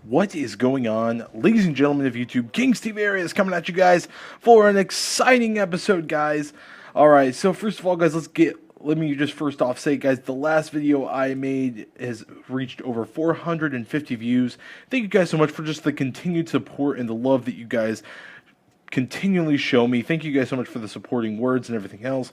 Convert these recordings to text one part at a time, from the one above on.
What is going on, ladies and gentlemen of YouTube? Kings TV area is coming at you guys for an exciting episode, guys. Alright, so first of all, guys, let me just first off say, guys, the last video I made has reached over 450 views. Thank you guys so much for just the continued support and the love that you guys continually show me. Thank you guys so much for the supporting words and everything else.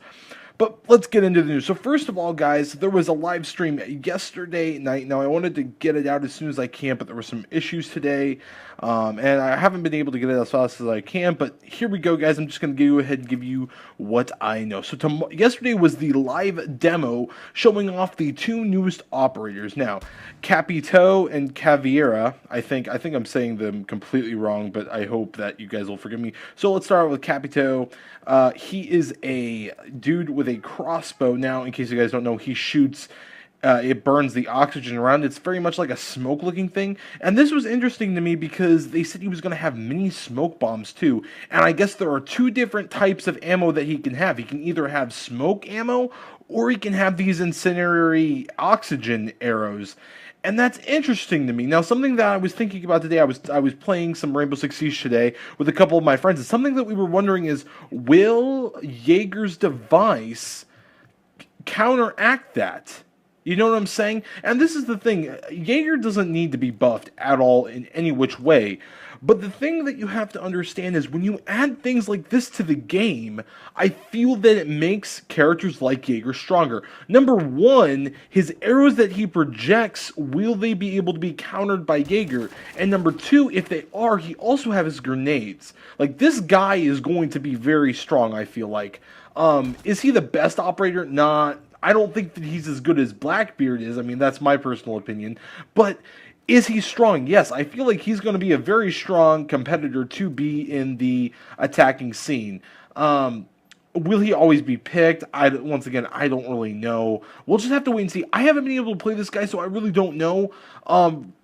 But let's get into the news. So first of all, guys, there was a live stream yesterday night. Now, I wanted to get it out as soon as I can, but there were some issues today, and I haven't been able to get it as fast as I can. But here we go, guys. I'm just going to go ahead and give you what I know. So yesterday was the live demo showing off the two newest operators. Now, Capito and Caveira. I think I'm saying them completely wrong, but I hope that you guys will forgive me. So let's start with Capito. He is a dude with a crossbow. Now, in case you guys don't know, he shoots, it burns the oxygen around. It's very much like a smoke looking thing. And this was interesting to me because they said he was going to have mini smoke bombs too. And I guess there are two different types of ammo that he can have. He can either have smoke ammo or he can have these incendiary oxygen arrows. And that's interesting to me. Now, something that I was thinking about today, I was playing some Rainbow Six Siege today with a couple of my friends, and something that we were wondering is, will Jaeger's device counteract that? You know what I'm saying? And this is the thing, Jaeger doesn't need to be buffed at all in any which way. But the thing that you have to understand is when you add things like this to the game, I feel that it makes characters like Jaeger stronger. Number one, his arrows that he projects, will they be able to be countered by Jaeger? And number two, if they are, he also has his grenades. Like, this guy is going to be very strong, I feel like. Is he the best operator? Not. I don't think that he's as good as Blackbeard is. I mean, that's my personal opinion. But is he strong? Yes, I feel like he's going to be a very strong competitor to be in the attacking scene. Will he always be picked? Once again, I don't really know. We'll just have to wait and see. I haven't been able to play this guy, so I really don't know.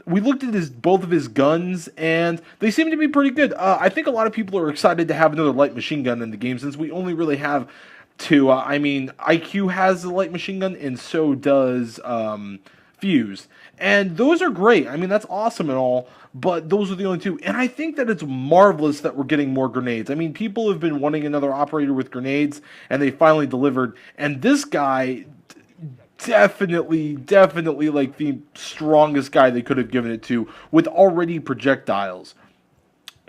We looked at both of his guns, and they seem to be pretty good. I think a lot of people are excited to have another light machine gun in the game, since we only really have two. I mean, IQ has a light machine gun, and so does Fuse. And those are great. I mean, that's awesome and all, but those are the only two. And I think that it's marvelous that we're getting more grenades. I mean, people have been wanting another operator with grenades, and they finally delivered. And this guy, definitely like the strongest guy they could have given it to, with already projectiles.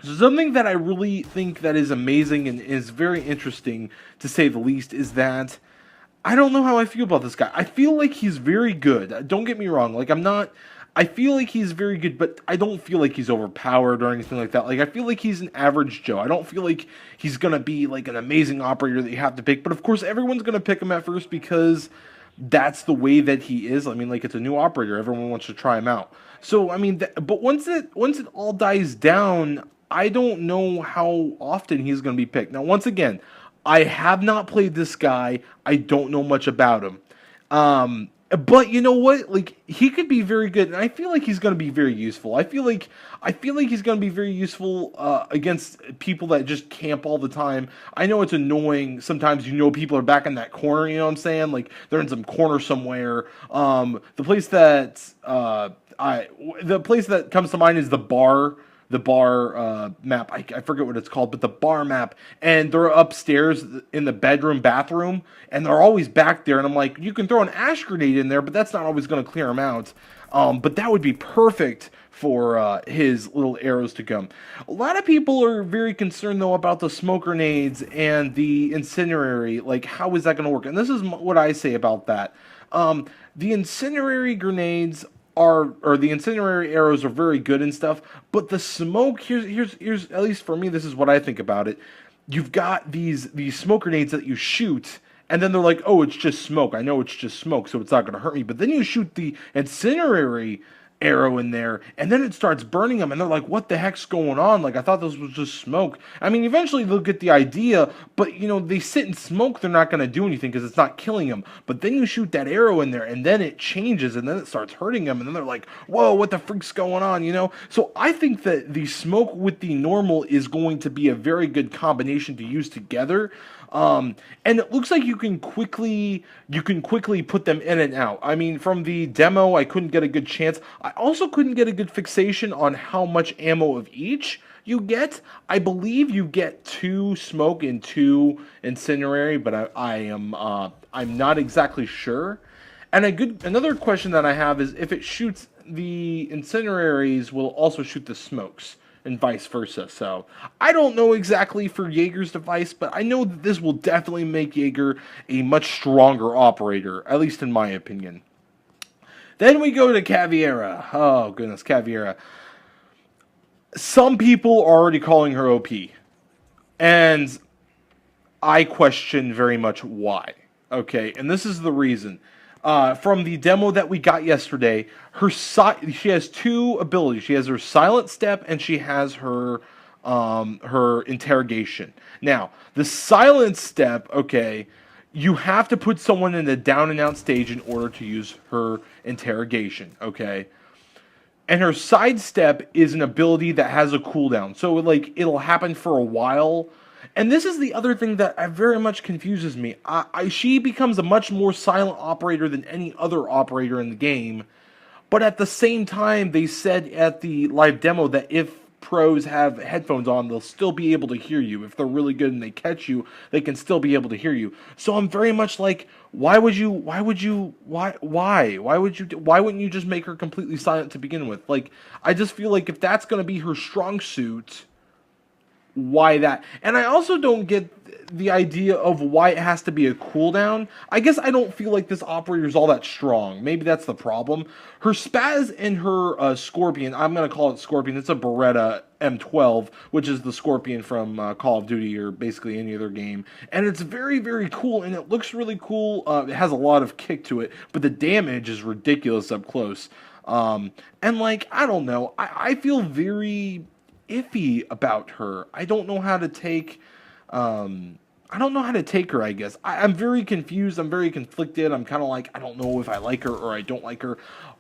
So something that I really think that is amazing and is very interesting, to say the least, is that I don't know how I feel about this guy. I feel like he's very good. Don't get me wrong. Like, I feel like he's very good, but I don't feel like he's overpowered or anything like that. Like, I feel like he's an average Joe. I don't feel like he's going to be, like, an amazing operator that you have to pick. But, of course, everyone's going to pick him at first because that's the way that he is. I mean, like, it's a new operator. Everyone wants to try him out. So, I mean, but once it all dies down, I don't know how often he's going to be picked. Now, once again, I have not played this guy. I don't know much about him. But you know what? Like, he could be very good, and I feel like he's going to be very useful. I feel like he's going to be very useful against people that just camp all the time. I know it's annoying. Sometimes, people are back in that corner, you know what I'm saying? Like, they're in some corner somewhere. The place that comes to mind is the bar map. I forget what it's called, but the bar map. And they're upstairs in the bathroom, and they're always back there. And I'm like, you can throw an ash grenade in there, but that's not always going to clear them out. But that would be perfect for his little arrows to come. A lot of people are very concerned, though, about the smoke grenades and the incendiary. Like, how is that going to work? And this is what I say about that. The incendiary grenades or the incendiary arrows are very good and stuff, but the smoke, here's at least for me, this is what I think about it. You've got these smoke grenades that you shoot, and then they're like, oh, it's just smoke. I know it's just smoke, so it's not going to hurt me. But then you shoot the incendiary arrow in there, and then it starts burning them, and they're like, what the heck's going on? Like, I thought this was just smoke. I mean, eventually they'll get the idea, but, they sit in smoke, they're not going to do anything because it's not killing them. But then you shoot that arrow in there, and then it changes, and then it starts hurting them, and then they're like, whoa, what the freak's going on, So I think that the smoke with the normal is going to be a very good combination to use together. And it looks like you can quickly put them in and out. I mean, from the demo, I couldn't get a good chance. I also couldn't get a good fixation on how much ammo of each you get. I believe you get 2 smoke and 2 incendiary, but I'm not exactly sure. And another question that I have is if it shoots the incendiaries, will also shoot the smokes and vice versa. So I don't know exactly for Jaeger's device, but I know that this will definitely make Jaeger a much stronger operator, at least in my opinion. Then we go to Caveira. Oh goodness, Caveira. Some people are already calling her OP, and I question very much why. Okay, and this is the reason. From the demo that we got yesterday, she has 2 abilities. She has her silent step and she has her interrogation. Now, the silent step, okay, you have to put someone in the down and out stage in order to use her interrogation, okay? And her sidestep is an ability that has a cooldown. So, like, it'll happen for a while. And this is the other thing that very much confuses me. She becomes a much more silent operator than any other operator in the game. But at the same time, they said at the live demo that if pros have headphones on, they'll still be able to hear you. If they're really good and they catch you, they can still be able to hear you. So I'm very much like, why wouldn't you just make her completely silent to begin with? Like, I just feel like if that's going to be her strong suit, why that? And I also don't get the idea of why it has to be a cooldown. I guess I don't feel like this operator is all that strong. Maybe that's the problem. Her Spaz and her Scorpion, I'm going to call it Scorpion. It's a Beretta M12, which is the Scorpion from Call of Duty or basically any other game. And it's very, very cool, and it looks really cool. It has a lot of kick to it, but the damage is ridiculous up close. And like, I don't know. I feel very iffy about her. I don't know how to take her, I guess. I'm very confused. I'm very conflicted. I'm kind of like, I don't know if I like her or I don't like her.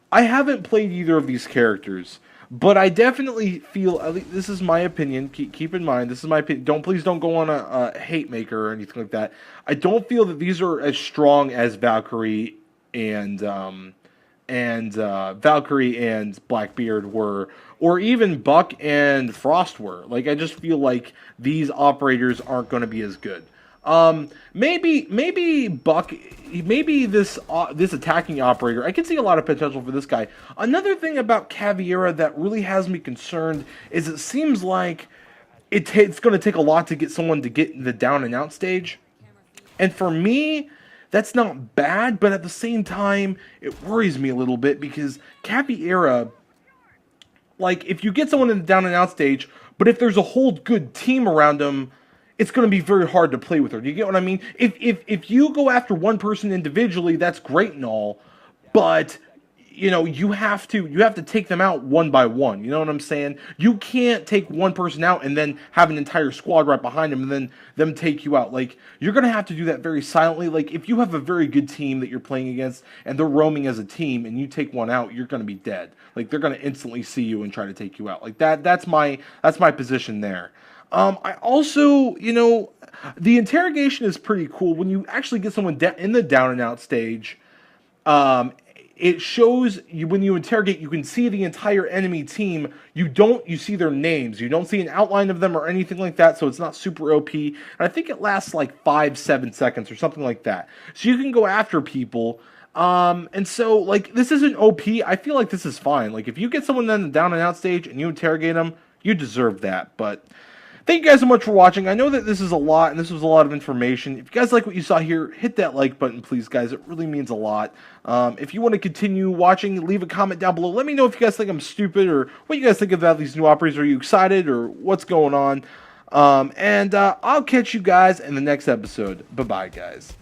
I haven't played either of these characters, but I definitely feel, at least this is my opinion. Keep in mind, this is my opinion. Please don't go on a hate maker or anything like that. I don't feel that these are as strong as Valkyrie and Valkyrie and Blackbeard were, or even Buck and Frost were. Like, I just feel like these operators aren't going to be as good. Maybe Buck, maybe this attacking operator, I can see a lot of potential for this guy. Another thing about Caveira that really has me concerned is it seems like it's going to take a lot to get someone to get in the down and out stage. And for me, that's not bad, but at the same time, it worries me a little bit because Caveira, like, if you get someone in the down and out stage, but if there's a whole good team around them, it's going to be very hard to play with her. Do you get what I mean? If you go after one person individually, that's great and all, but you know, you have to take them out one by one. You know what I'm saying? You can't take one person out and then have an entire squad right behind them and then them take you out. Like, you're going to have to do that very silently. Like, if you have a very good team that you're playing against and they're roaming as a team and you take one out, you're going to be dead. Like, they're going to instantly see you and try to take you out. Like, that's my position there. I also, you know, the interrogation is pretty cool. When you actually get someone in the down and out stage, it shows you, when you interrogate, you can see the entire enemy team. You see their names. You don't see an outline of them or anything like that, so it's not super OP. And I think it lasts like 5-7 seconds or something like that. So you can go after people. And so, like, this isn't OP. I feel like this is fine. Like, if you get someone in the down and out stage and you interrogate them, you deserve that. But thank you guys so much for watching. I know that this is a lot, and this was a lot of information. If you guys like what you saw here, hit that like button, please, guys. It really means a lot. If you want to continue watching, leave a comment down below. Let me know if you guys think I'm stupid, or what you guys think about these new operators. Are you excited, or what's going on? And I'll catch you guys in the next episode. Bye-bye, guys.